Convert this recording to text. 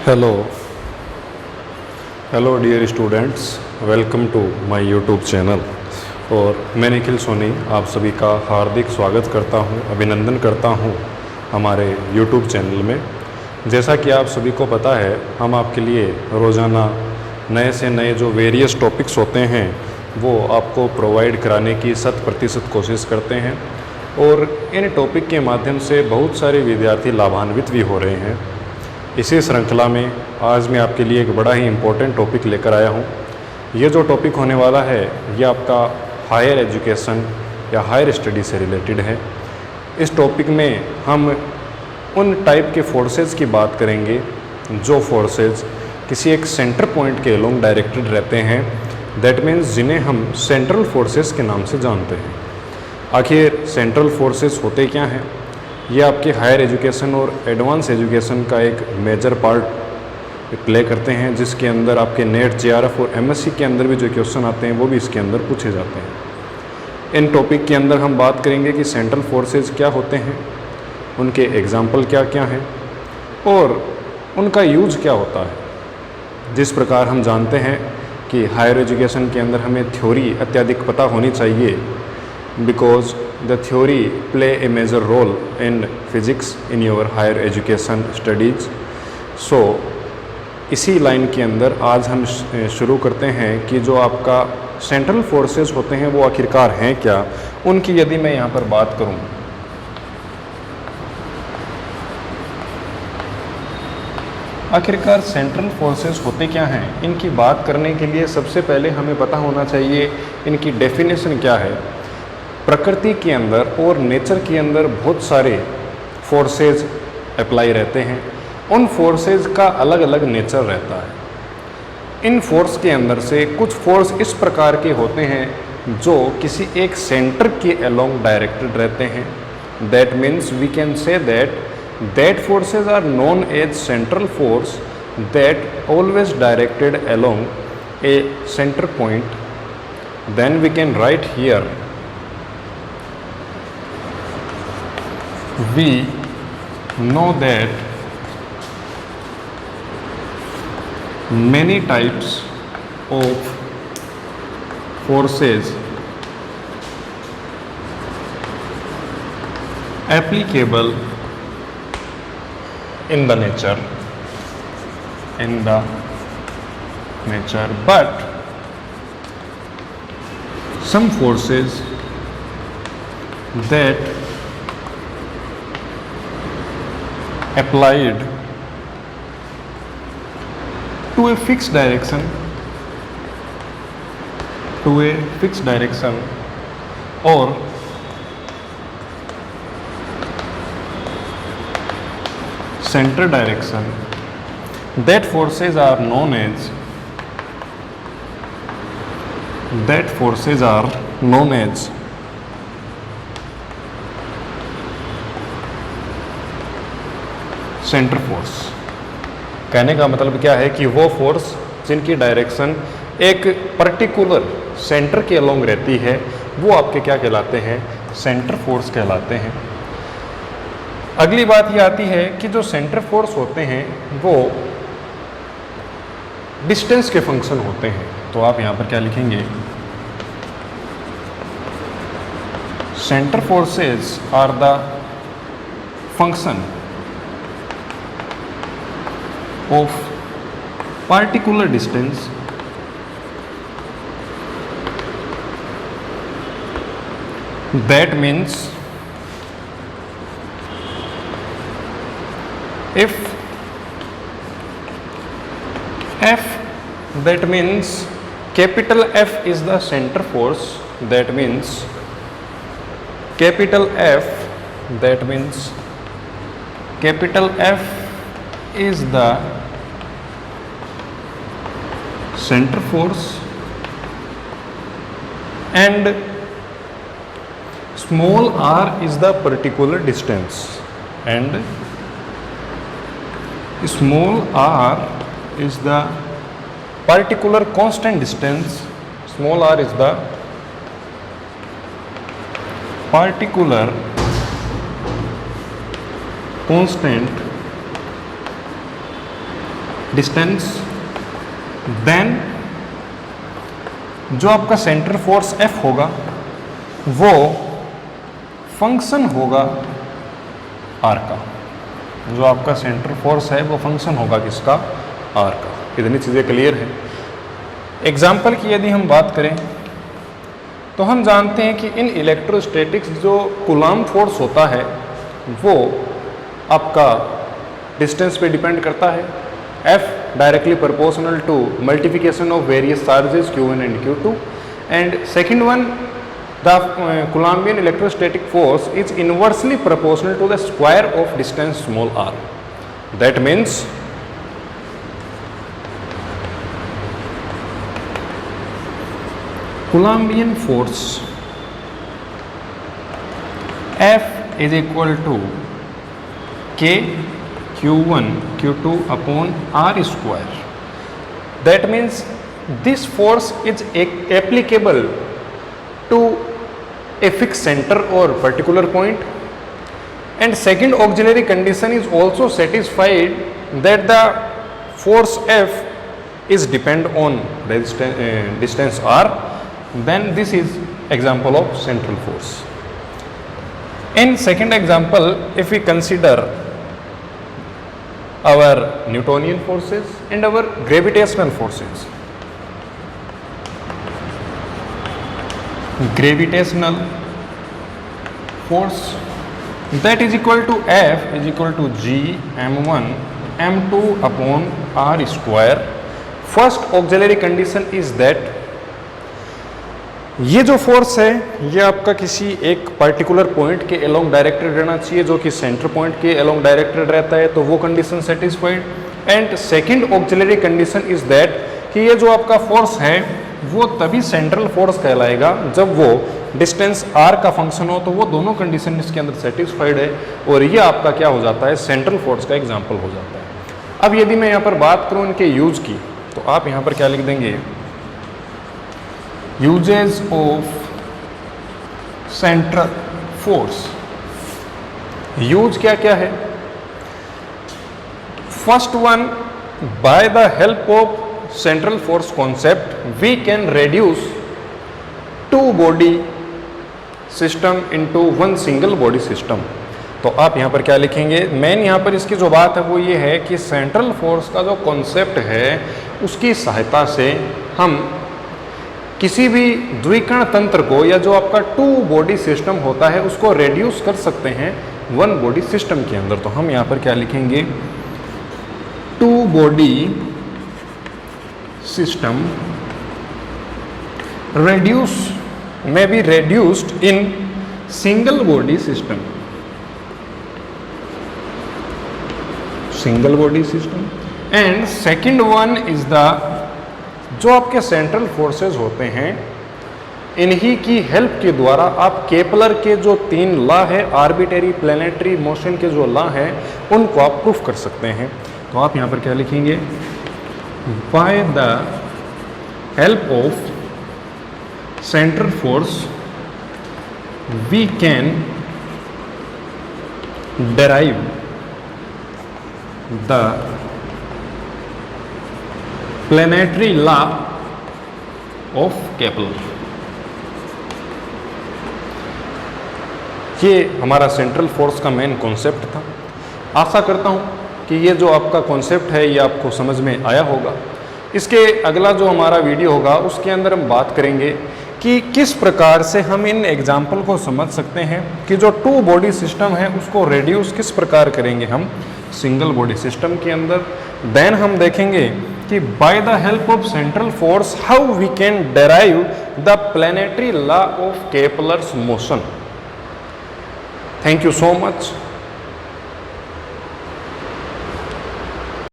Hello hello dear students, welcome to my YouTube channel. और मैं निखिल सोनी आप सभी का हार्दिक स्वागत करता हूं, अभिनंदन करता हूं हमारे यूट्यूब चैनल में। जैसा कि आप सभी को पता है, हम आपके लिए रोज़ाना नए से नए जो वेरियस टॉपिक्स होते हैं वो आपको प्रोवाइड कराने की 100% कोशिश करते हैं और इन टॉपिक के माध्यम से बहुत सारे विद्यार्थी लाभान्वित भी हो रहे हैं। इसी श्रृंखला में आज मैं आपके लिए एक बड़ा ही इम्पोर्टेंट टॉपिक लेकर आया हूँ। ये जो टॉपिक होने वाला है ये आपका हायर एजुकेशन या हायर स्टडी से रिलेटेड है। इस टॉपिक में हम उन टाइप के फोर्सेस की बात करेंगे जो फोर्सेस किसी एक सेंटर पॉइंट के अलोंग डायरेक्टेड रहते हैं, दैट मीन्स जिन्हें हम सेंट्रल फोर्सेस के नाम से जानते हैं। आखिर सेंट्रल फोर्सेस होते क्या हैं? ये आपके हायर एजुकेशन और एडवांस एजुकेशन का एक मेजर पार्ट प्ले करते हैं, जिसके अंदर आपके नेट, जेआरएफ और एमएससी के अंदर भी जो क्वेश्चन आते हैं वो भी इसके अंदर पूछे जाते हैं। इन टॉपिक के अंदर हम बात करेंगे कि सेंट्रल फोर्सेस क्या होते हैं, उनके एग्जाम्पल क्या क्या हैं और उनका यूज क्या होता है। जिस प्रकार हम जानते हैं कि हायर एजुकेशन के अंदर हमें थ्योरी अत्यधिक पता होनी चाहिए, because the theory play a major role in physics in your higher education studies. So इसी लाइन के अंदर आज हम शुरू करते हैं कि जो आपका सेंट्रल फोर्सेस होते हैं वो आखिरकार हैं क्या, उनकी यदि मैं यहाँ पर बात करूँ। आखिरकार सेंट्रल फोर्सेस होते क्या हैं, इनकी बात करने के लिए सबसे पहले हमें पता होना चाहिए इनकी डेफिनेशन क्या है। प्रकृति के अंदर और नेचर के अंदर बहुत सारे फोर्सेस अप्लाई रहते हैं। उन फोर्सेस का अलग अलग नेचर रहता है। इन फोर्स के अंदर से कुछ फोर्स इस प्रकार के होते हैं जो किसी एक सेंटर के अलोंग डायरेक्टेड रहते हैं। That means we can say that forces are known as central force that always directed along a centre point. Then we can write here we know that many types of forces applicable in the nature but some forces that applied to a fixed direction or center direction, that forces are known as centre force. कहने का मतलब क्या है कि वो force जिनकी direction एक particular centre के अलोंग रहती है वो आपके क्या कहलाते हैं, सेंटर फोर्स कहलाते हैं। अगली बात ये आती है कि जो सेंटर फोर्स होते हैं वो डिस्टेंस के फंक्शन होते हैं। तो आप यहाँ पर क्या लिखेंगे, centre forces are the function of particular distance that means if F, that means capital F is the center force, that means capital F is the center force and small r is the particular distance, and small r is the particular constant distance. Small r is the particular constant distance, देन जो आपका centre force F होगा वो function होगा R का। जो आपका centre force है वो फंक्शन होगा किसका? R का। इतनी चीज़ें क्लियर है। एग्जाम्पल की यदि हम बात करें तो हम जानते हैं कि इन इलेक्ट्रोस्टैटिक्स जो कूलम्ब फोर्स होता है वो आपका डिस्टेंस पे डिपेंड करता है। F directly proportional to multiplication of various charges Q1 and Q2, and second one the Coulombian electrostatic force is inversely proportional to the square of distance small r. That means Coulombian force F is equal to K Q1 Q2 upon R square. That means this force is applicable to a fixed center or particular point, and second auxiliary condition is also satisfied that the force F is depend on distance R. Then this is example of central force. In second example, if we consider our Newtonian forces and our gravitational forces. Gravitational force that is equal to F is equal to G m1 m2 upon R square. First auxiliary condition is that ये जो force है ये आपका किसी एक particular point के along directed रहना चाहिए, जो कि सेंटर पॉइंट के अलोंग डायरेक्टेड रहता है, तो वो condition satisfied. And second auxiliary condition is that कि ये जो आपका फोर्स है वो तभी सेंट्रल फोर्स कहलाएगा जब वो डिस्टेंस r का फंक्शन हो, तो वो दोनों कंडीशन इसके अंदर सेटिस्फाइड है और ये आपका क्या हो जाता है? सेंट्रल फोर्स का एग्जाम्पल हो जाता है। अब यदि मैं यहाँ पर बात करूँ इनके यूज की, तो आप यहाँ पर क्या लिख देंगे? Uses of central force. Use क्या क्या है? First one, by the help of central force concept we can reduce two body system into one single body system. तो आप यहाँ पर क्या लिखेंगे? मेन यहाँ पर इसकी जो बात है वो ये है कि सेंट्रल फोर्स का जो कॉन्सेप्ट है उसकी सहायता से हम किसी भी द्विकण तंत्र को या जो आपका टू बॉडी सिस्टम होता है उसको रेड्यूस कर सकते हैं वन बॉडी सिस्टम के अंदर। तो हम यहाँ पर क्या लिखेंगे? Two body system reduce may be reduced in single body system, single body system. And second one is the जो आपके सेंट्रल फोर्सेस होते हैं इन्हीं की हेल्प के द्वारा आप केपलर के जो 3 लॉ है, आर्बिटरी प्लैनेटरी मोशन के जो लॉ है उनको आप प्रूफ कर सकते हैं। तो आप यहाँ पर क्या लिखेंगे? Bye the help of central force we can derive the planetary law of Kepler। ये हमारा सेंट्रल फोर्स का मेन कॉन्सेप्ट था। आशा करता हूँ कि ये जो आपका कॉन्सेप्ट है ये आपको समझ में आया होगा। इसके अगला जो हमारा वीडियो होगा उसके अंदर हम बात करेंगे कि किस प्रकार से हम इन एग्जाम्पल को समझ सकते हैं कि जो टू बॉडी सिस्टम है उसको रेड्यूस किस प्रकार करेंगे हम सिंगल बॉडी सिस्टम के अंदर। देन हम देखेंगे कि by the help of central force how we can derive the planetary law of Kepler's motion. Thank you so much.